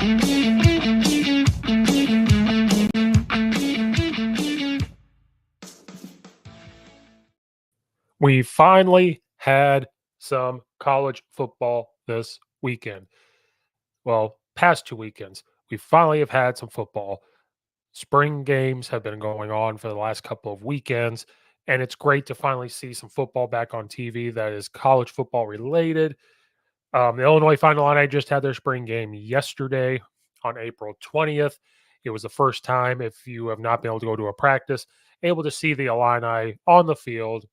We finally had some college football this weekend. Well, past 2 weekends. We finally have had some football. Spring games have been going on for the last couple of weekends, and it's great to finally see some football back on TV that is college football related. The Illinois Final Illini just had their spring game yesterday on April 20th. It was the first time, if you have not been able to go to a practice, able to see the Illini on the field.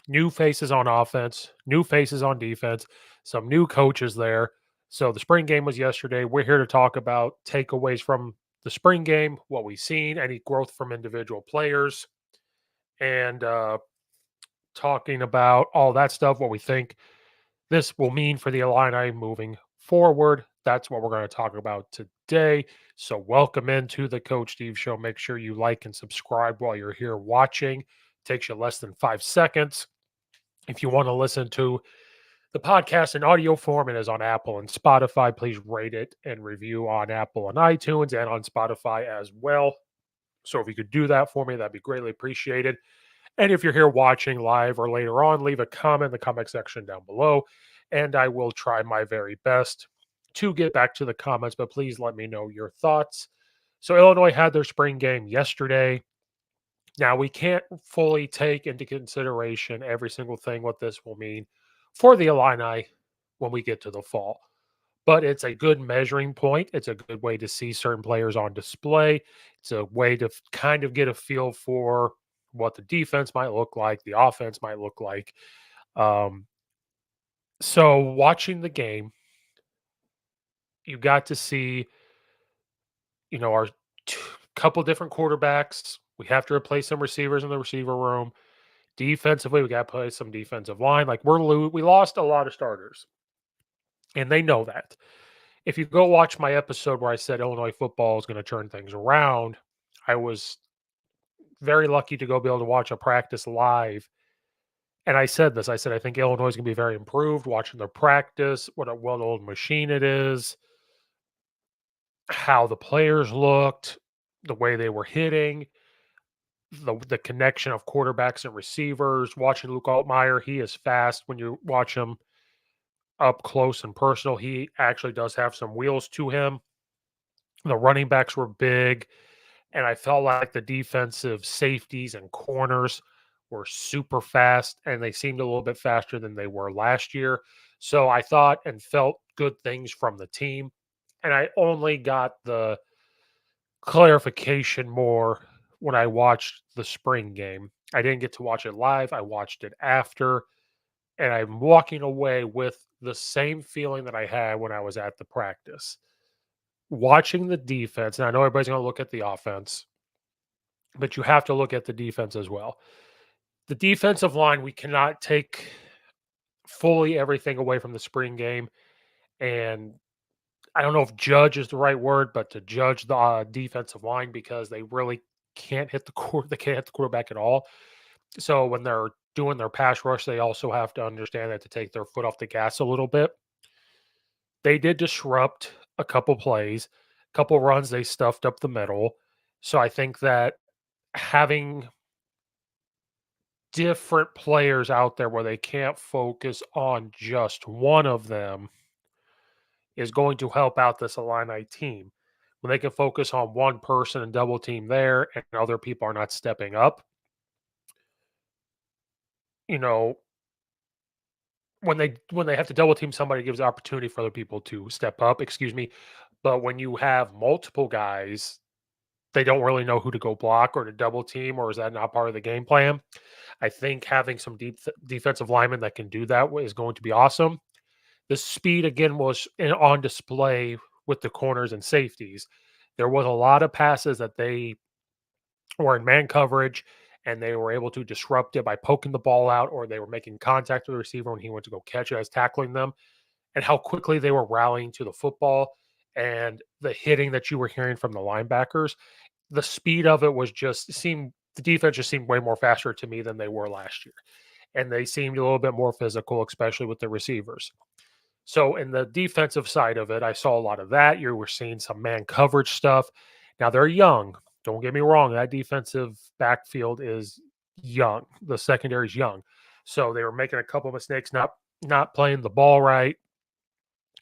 New faces on offense, new faces on defense, some new coaches there. So the spring game was yesterday. We're here to talk about takeaways from the spring game, what we've seen, any growth from individual players, and talking about all that stuff, what we think this will mean for the Illini moving forward. That's what we're going to talk about today. So welcome into the Coach Steve Show. Make sure you like and subscribe while you're here watching. Takes you less than 5 seconds. If you want to listen to the podcast in audio form, it is on Apple and Spotify. Please rate it and review on Apple and iTunes and on Spotify as well. So if you could do that for me, that'd be greatly appreciated. And if you're here watching live or later on, leave a comment in the comment section down below, and I will try my very best to get back to the comments, but please let me know your thoughts. So Illinois had their spring game yesterday. Now, we can't fully take into consideration every single thing what this will mean for the Illini when we get to the fall, but it's a good measuring point. It's a good way to see certain players on display. It's a way to kind of get a feel for what the defense might look like, the offense might look like. Um, so, watching the game, you got to see, our couple different quarterbacks. We have to replace some receivers in the receiver room. Defensively, we got to play some defensive line. Like we lost a lot of starters, and they know that. If you go watch my episode where I said Illinois football is going to turn things around, I was very lucky to be able to watch a practice live. And I said this. I said I think Illinois is going to be very improved watching their practice. What a well-oiled machine it is. How the players looked, the way they were hitting. The connection of quarterbacks and receivers. Watching Luke Altmaier, he is fast when you watch him up close and personal. He actually does have some wheels to him. The running backs were big, and I felt like the defensive safeties and corners were super fast, and they seemed a little bit faster than they were last year. So I thought and felt good things from the team, and I only got the clarification more when I watched the spring game. I didn't get to watch it live. I watched it after, and I'm walking away with the same feeling that I had when I was at the practice. Watching the defense, and I know everybody's going to look at the offense, but you have to look at the defense as well. The defensive line, we cannot take fully everything away from the spring game. And I don't know if judge is the right word, but to judge the defensive line because they really can't hit they can't hit the quarterback at all. So when they're doing their pass rush, they also have to understand that to take their foot off the gas a little bit. They did disrupt a couple plays, a couple runs they stuffed up the middle. So I think that having different players out there where they can't focus on just one of them is going to help out this Illini team. When they can focus on one person and double team there and other people are not stepping up, you know, when they have to double team somebody, it gives opportunity for other people to step up, excuse me. But when you have multiple guys, they don't really know who to go block or to double team, or is that not part of the game plan? I think having some defensive linemen that can do that is going to be awesome. The speed, again, was on display with the corners and safeties. There was a lot of passes that they were in man coverage, and they were able to disrupt it by poking the ball out, or they were making contact with the receiver when he went to go catch it as tackling them, and how quickly they were rallying to the football and the hitting that you were hearing from the linebackers. The speed of it was the defense just seemed way more faster to me than they were last year. And they seemed a little bit more physical, especially with the receivers. So in the defensive side of it, I saw a lot of that. You were seeing some man coverage stuff. Now they're young. Don't get me wrong. That defensive backfield is young. The secondary is young. So they were making a couple mistakes, not playing the ball right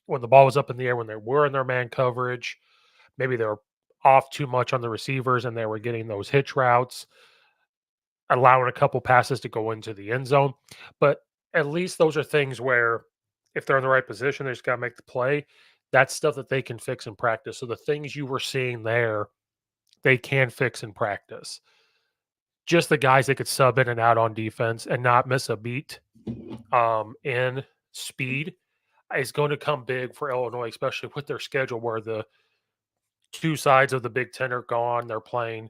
when the ball was up in the air when they were in their man coverage. Maybe they were off too much on the receivers and they were getting those hitch routes, allowing a couple passes to go into the end zone. But at least those are things where if they're in the right position, they just got to make the play. That's stuff that they can fix in practice. So the things you were seeing there, they can fix in practice. Just the guys that could sub in and out on defense and not miss a beat in speed is going to come big for Illinois, especially with their schedule where the two sides of the Big Ten are gone. They're playing.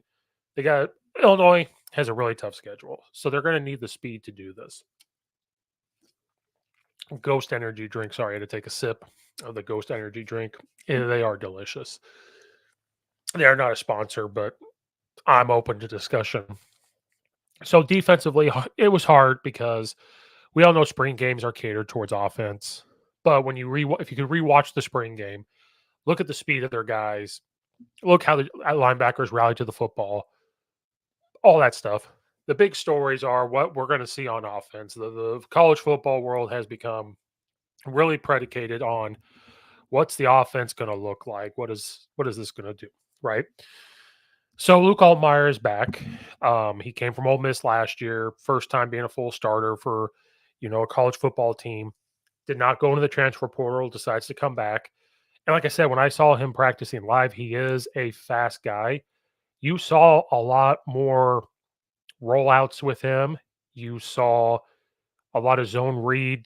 They got Illinois has a really tough schedule, so they're going to need the speed to do this. Ghost energy drink. Sorry, I had to take a sip of the Ghost energy drink. They are delicious. They are not a sponsor, but I'm open to discussion. So defensively, it was hard because we all know spring games are catered towards offense. But when you if you could rewatch the spring game, look at the speed of their guys, look how the linebackers rally to the football, all that stuff. The big stories are what we're going to see on offense. The college football world has become really predicated on what's the offense going to look like? What is this going to do? Right. So Luke Altmaier is back. He came from Ole Miss last year, first time being a full starter for, a college football team. Did not go into the transfer portal, decides to come back. And like I said, when I saw him practicing live, he is a fast guy. You saw a lot more rollouts with him. You saw a lot of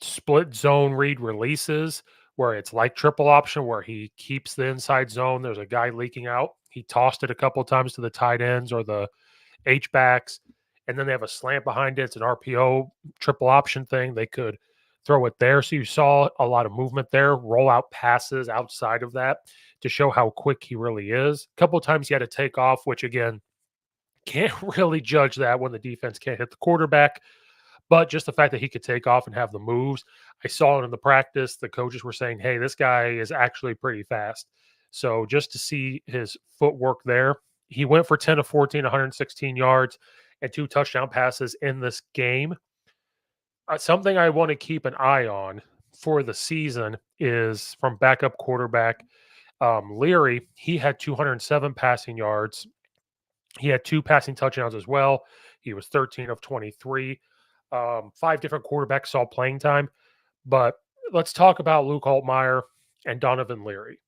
split zone read releases where it's like triple option where he keeps the inside zone. There's a guy leaking out. He tossed it a couple of times to the tight ends or the H backs, and then they have a slant behind it. It's an RPO triple option thing. They could throw it there. So you saw a lot of movement there, roll out passes outside of that to show how quick he really is. A couple of times he had to take off, which again, can't really judge that when the defense can't hit the quarterback. But just the fact that he could take off and have the moves, I saw it in the practice. The coaches were saying, hey, this guy is actually pretty fast. So just to see his footwork there, he went for 10 of 14, 116 yards and 2 touchdown passes in this game. Something I want to keep an eye on for the season is from backup quarterback Leary. He had 207 passing yards. He had 2 passing touchdowns as well. He was 13 of 23. 5 different quarterbacks saw playing time. But let's talk about Luke Altmaier and Donovan Leary.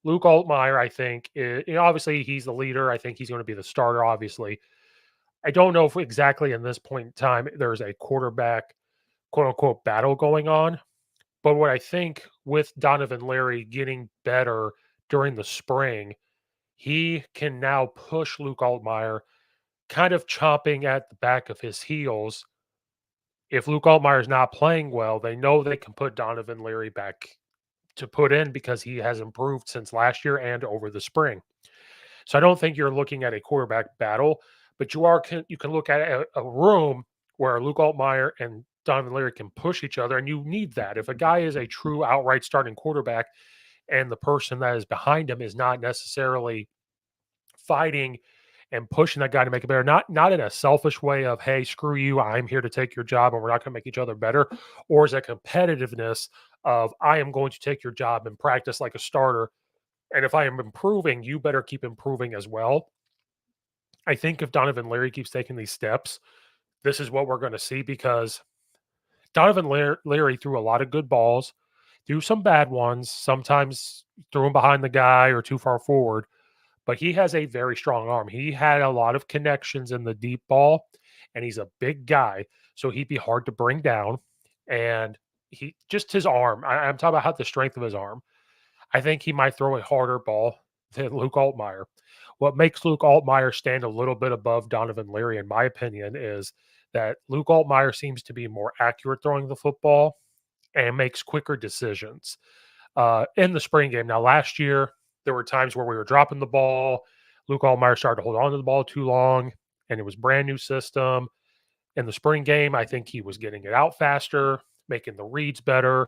Luke Altmaier, I think, obviously he's the leader. I think he's going to be the starter, obviously. I don't know if exactly in this point in time there's a quarterback, quote unquote, battle going on. But what I think with Donovan Leary getting better during the spring, he can now push Luke Altmaier kind of chomping at the back of his heels. If Luke Altmaier is not playing well, they know they can put Donovan Leary back to put in because he has improved since last year and over the spring. So I don't think you're looking at a quarterback battle, but you can look at a room where Luke Altmaier and Donovan Leary can push each other, and you need that. If a guy is a true outright starting quarterback and the person that is behind him is not necessarily fighting and pushing that guy to make it better, not in a selfish way of, hey, screw you, I'm here to take your job and we're not going to make each other better, or is a competitiveness of I am going to take your job and practice like a starter. And if I am improving, you better keep improving as well. I think if Donovan Leary keeps taking these steps, this is what we're going to see because Donovan Leary threw a lot of good balls, threw some bad ones, sometimes threw them behind the guy or too far forward, but he has a very strong arm. He had a lot of connections in the deep ball, and he's a big guy, so he'd be hard to bring down. And his arm, I'm talking about how the strength of his arm. I think he might throw a harder ball than Luke Altmaier. What makes Luke Altmaier stand a little bit above Donovan Leary, in my opinion, is that Luke Altmaier seems to be more accurate throwing the football and makes quicker decisions in the spring game. Now, last year, there were times where we were dropping the ball. Luke Altmaier started to hold on to the ball too long, and it was brand new system. In the spring game, I think he was getting it out faster, making the reads better.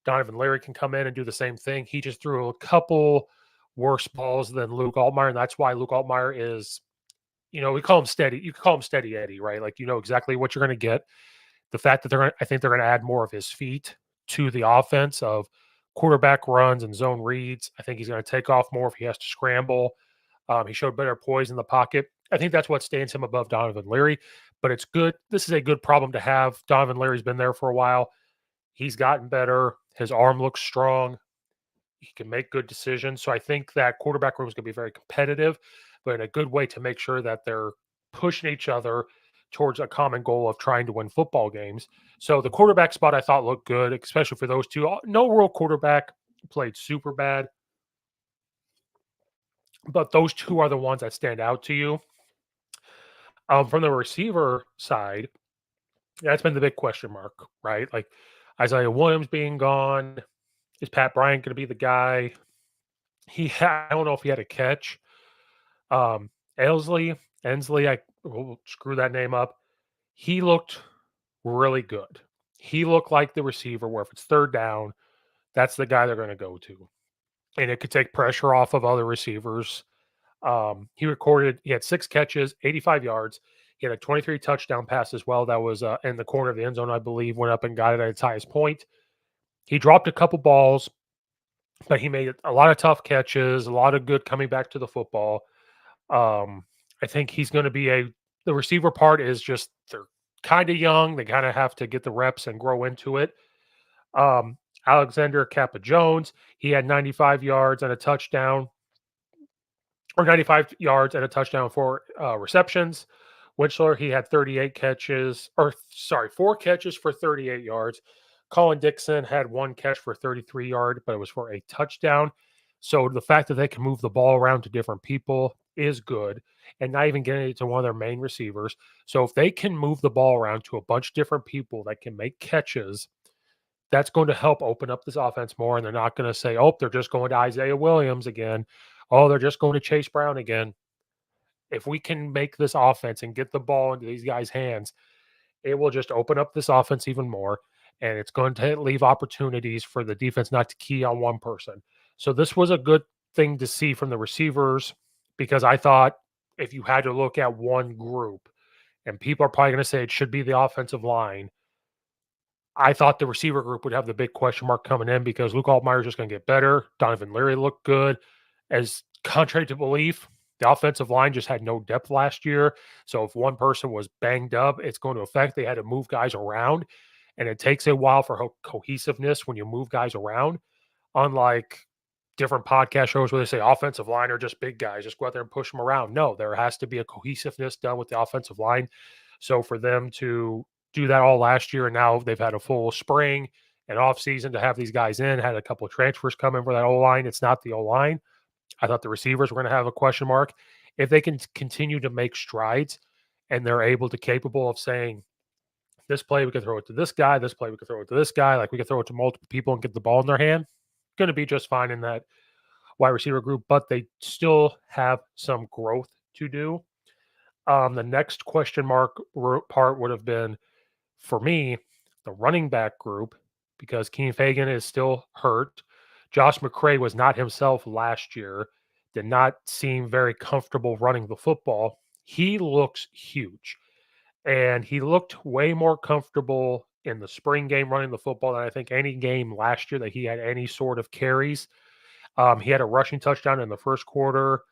Donovan Leary can come in and do the same thing. He just threw a couple worse balls than Luke Altmaier, and that's why Luke Altmaier is, we call him steady. You can call him Steady Eddie, right? Like you know exactly what you're going to get. The fact that I think they're going to add more of his feet to the offense of quarterback runs and zone reads. I think he's going to take off more if he has to scramble. He showed better poise in the pocket. I think that's what stands him above Donovan Leary, but it's good. This is a good problem to have. Donovan Leary's been there for a while. He's gotten better. His arm looks strong. He can make good decisions. So I think that quarterback room is going to be very competitive, but in a good way to make sure that they're pushing each other towards a common goal of trying to win football games. So the quarterback spot I thought looked good, especially for those two. No real quarterback played super bad, but those two are the ones that stand out to you. From the receiver side, that's been the big question mark, right? Like Isaiah Williams being gone. Is Pat Bryant going to be the guy? I don't know if he had a catch. Um, Ensley, I will screw that name up. He looked really good. He looked like the receiver where if it's third down, that's the guy they're going to go to. And it could take pressure off of other receivers. He had 6 catches, 85 yards. He had a 23 touchdown pass as well. That was in the corner of the end zone, I believe, went up and got it at its highest point. He dropped a couple balls, but he made a lot of tough catches, a lot of good coming back to the football. I think he's going to be the receiver part is just they're kind of young. They kind of have to get the reps and grow into it. Alexander Kappa Jones, he had 95 yards and a touchdown, or 95 yards and a touchdown for receptions. Winchler, he had 4 catches for 38 yards. Colin Dixon had 1 catch for 33 yards, but it was for a touchdown. So the fact that they can move the ball around to different people is good, and not even getting it to one of their main receivers. So if they can move the ball around to a bunch of different people that can make catches, that's going to help open up this offense more. And they're not going to say, oh, they're just going to Isaiah Williams again. Oh, they're just going to Chase Brown again. If we can make this offense and get the ball into these guys' hands, it will just open up this offense even more. And it's going to leave opportunities for the defense not to key on one person. So this was a good thing to see from the receivers, because I thought if you had to look at one group, and people are probably going to say it should be the offensive line, I thought the receiver group would have the big question mark coming in, because Luke Altmaier is just going to get better. Donovan Leary looked good. As contrary to belief, the offensive line just had no depth last year. So if one person was banged up, it's going to affect. They had to move guys around, and it takes a while for cohesiveness when you move guys around. Unlike different podcast shows where they say offensive line are just big guys, just go out there and push them around. No, there has to be a cohesiveness done with the offensive line. So for them to do that all last year, and now they've had a full spring and off season to have these guys in, had a couple of transfers come in for that O-line. It's not the O-line. I thought the receivers were going to have a question mark. If they can continue to make strides and they're capable of saying, this play, we can throw it to this guy, this play, we can throw it to this guy, like we can throw it to multiple people and get the ball in their hand, going to be just fine in that wide receiver group, but they still have some growth to do. The next question mark part would have been, for me, the running back group, because Keenan Fagan is still hurt. Josh McCray was not himself last year, did not seem very comfortable running the football. He looks huge, and he looked way more comfortable in the spring game running the football than I think any game last year that he had any sort of carries. He had a rushing touchdown in the first quarter.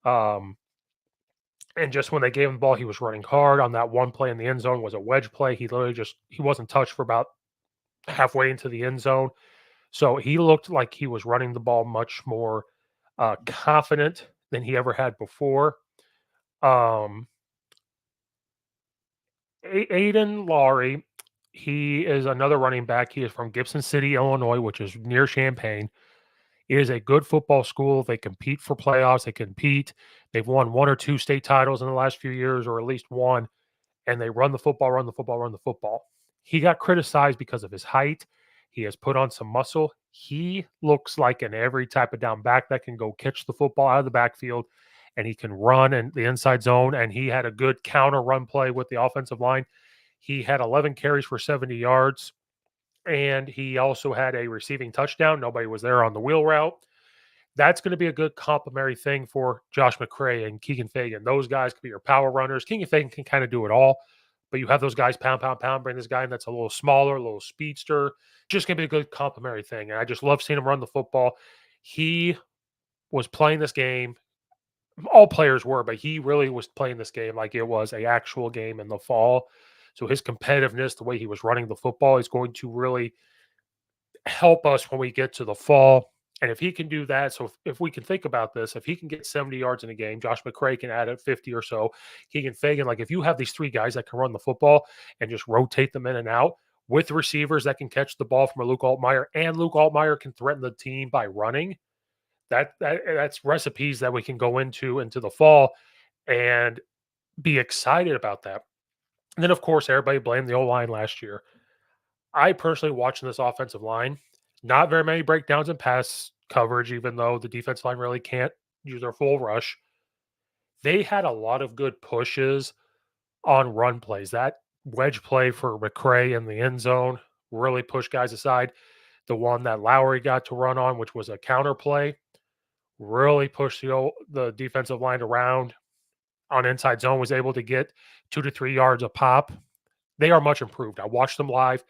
And just when they gave him the ball, he was running hard. On that one play in the end zone was a wedge play. He wasn't touched for about halfway into the end zone. So he looked like he was running the ball much more confident than he ever had before. Aiden Laurie, he is another running back. He is from Gibson City, Illinois, which is near Champaign. It is a good football school. They compete for playoffs. They compete. They've won 1 or 2 state titles in the last few years, or at least one, and they run the football, run the football, run the football. He got criticized because of his height. He has put on some muscle. He looks like an every type of down back that can go catch the football out of the backfield, and he can run in the inside zone, and he had a good counter run play with the offensive line. He had 11 carries for 70 yards. and he also had a receiving touchdown. Nobody was there on the wheel route. That's going to be a good complementary thing for Josh McCray and Keegan Fagan. Those guys can be your power runners. Keegan Fagan can kind of do it all, but you have those guys pound, pound, pound. Bring this guy in that's a little smaller, a little speedster. Just going to be a good complementary thing. And I just love seeing him run the football. He was playing this game. All players were, but he really was playing this game like it was a actual game in the fall. So his competitiveness, the way he was running the football, is going to really help us when we get to the fall. And if he can do that, so if we can think about this, if he can get 70 yards in a game, Josh McCray can add at 50 or so. Keegan Fagan, like if you have these three guys that can run the football and just rotate them in and out with receivers that can catch the ball from a Luke Altmaier, and Luke Altmaier can threaten the team by running, that's recipes that we can go into the fall and be excited about that. And then, of course, everybody blamed the O line last year. I personally watching this offensive line, not very many breakdowns in pass coverage, even though the defense line really can't use their full rush. They had a lot of good pushes on run plays. That wedge play for McCray in the end zone really pushed guys aside. The one that Lowry got to run on, which was a counter play, really pushed the defensive line around on inside zone, was able to get 2 to 3 yards a pop. They are much improved. I watched them live.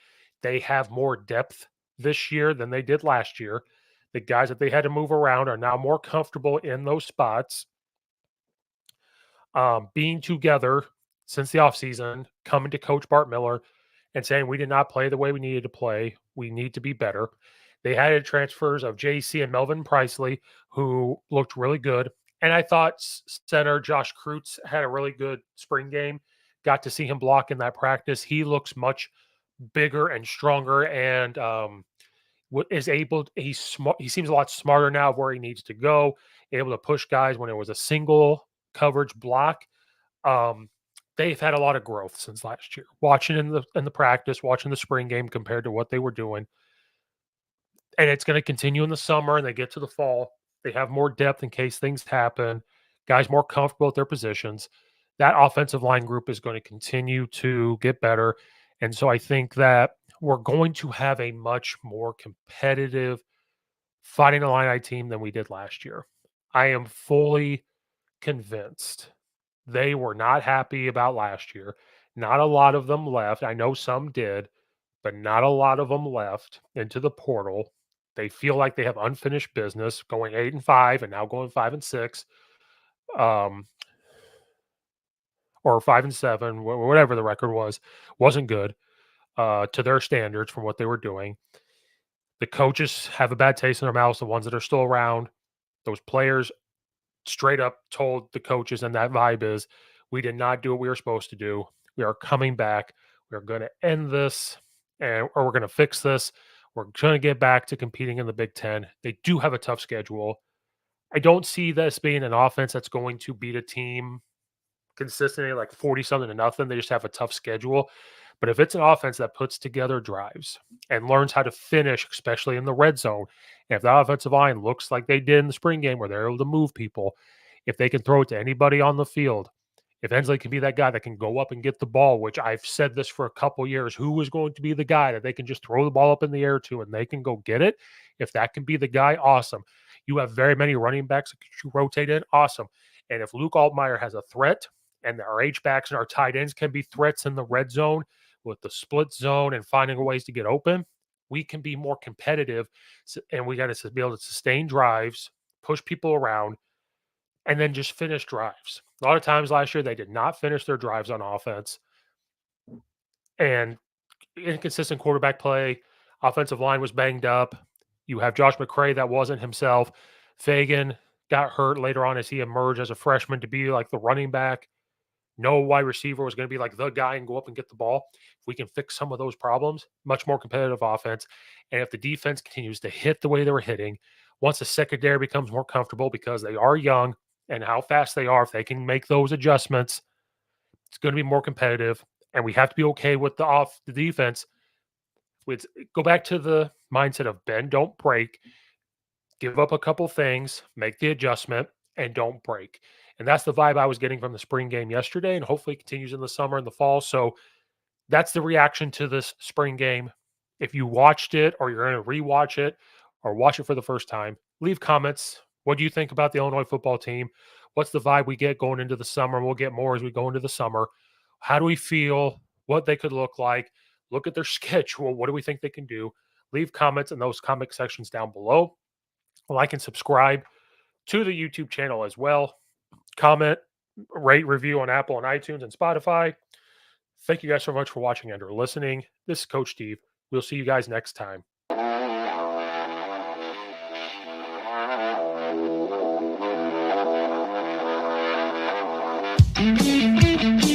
They have more depth this year than they did last year. The guys that they had to move around are now more comfortable in those spots. Being together since the offseason, coming to Coach Bart Miller and saying, we did not play the way we needed to play. We need to be better. They had transfers of JC and Melvin Priestley, who looked really good. And I thought center Josh Kreutz had a really good spring game. Got to see him block in that practice. He looks much bigger and stronger, and is able. He's smart. He seems a lot smarter now of where he needs to go. Able to push guys when it was a single coverage block. Um, they've had a lot of growth since last year. Watching in the practice, watching the spring game compared to what they were doing, and it's going to continue in the summer. And they get to the fall, they have more depth in case things happen. Guys more comfortable at their positions. That offensive line group is going to continue to get better, and so I think that we're going to have a much more competitive Fighting Illini team than we did last year. I am fully convinced they were not happy about last year. Not a lot of them left. I know some did, but not a lot of them left into the portal. They feel like they have unfinished business, going 8-5 and now going 5-6, um, or 5-7, whatever the record was, wasn't good to their standards from what they were doing. The coaches have a bad taste in their mouths, the ones that are still around. Those players straight up told the coaches, and that vibe is, we did not do what we were supposed to do. We are coming back. We're going to end this, or we're going to fix this. We're going to get back to competing in the Big Ten. They do have a tough schedule. I don't see this being an offense that's going to beat a team consistently like 40 something to nothing. They just have a tough schedule. But if it's an offense that puts together drives and learns how to finish, especially in the red zone, and if the offensive line looks like they did in the spring game where they're able to move people, if they can throw it to anybody on the field, if Hensley can be that guy that can go up and get the ball, which I've said this for a couple years, who is going to be the guy that they can just throw the ball up in the air to and they can go get it? If that can be the guy, awesome. You have very many running backs that you rotate in, awesome. And if Luke Altmaier has a threat, and our H-backs and our tight ends can be threats in the red zone with the split zone and finding ways to get open, we can be more competitive. And we got to be able to sustain drives, push people around, and then just finish drives. A lot of times last year, they did not finish their drives on offense. And inconsistent quarterback play, offensive line was banged up. You have Josh McCray that wasn't himself. Fagan got hurt later on as he emerged as a freshman to be like the running back. No wide receiver was going to be like the guy and go up and get the ball. If we can fix some of those problems, much more competitive offense. And if the defense continues to hit the way they were hitting, once the secondary becomes more comfortable because they are young and how fast they are, if they can make those adjustments, it's going to be more competitive. And we have to be okay with the defense. With go back to the mindset of bend, don't break. Give up a couple things, make the adjustment, and don't break. And that's the vibe I was getting from the spring game yesterday, and hopefully it continues in the summer and the fall. So that's the reaction to this spring game If you watched it or you're going to rewatch it or watch it for the first time, leave comments. What do you think about the Illinois football team? What's the vibe we get going into the summer? We'll get more as we go into the summer. How do we feel? What they could look like? Look at their schedule. What do we think they can do? Leave comments in those comment sections down below. Like and subscribe to the YouTube channel as well. Comment, rate, review on Apple and iTunes and Spotify. Thank you guys so much for watching and or listening. This is Coach Steve. We'll see you guys next time. Thank you.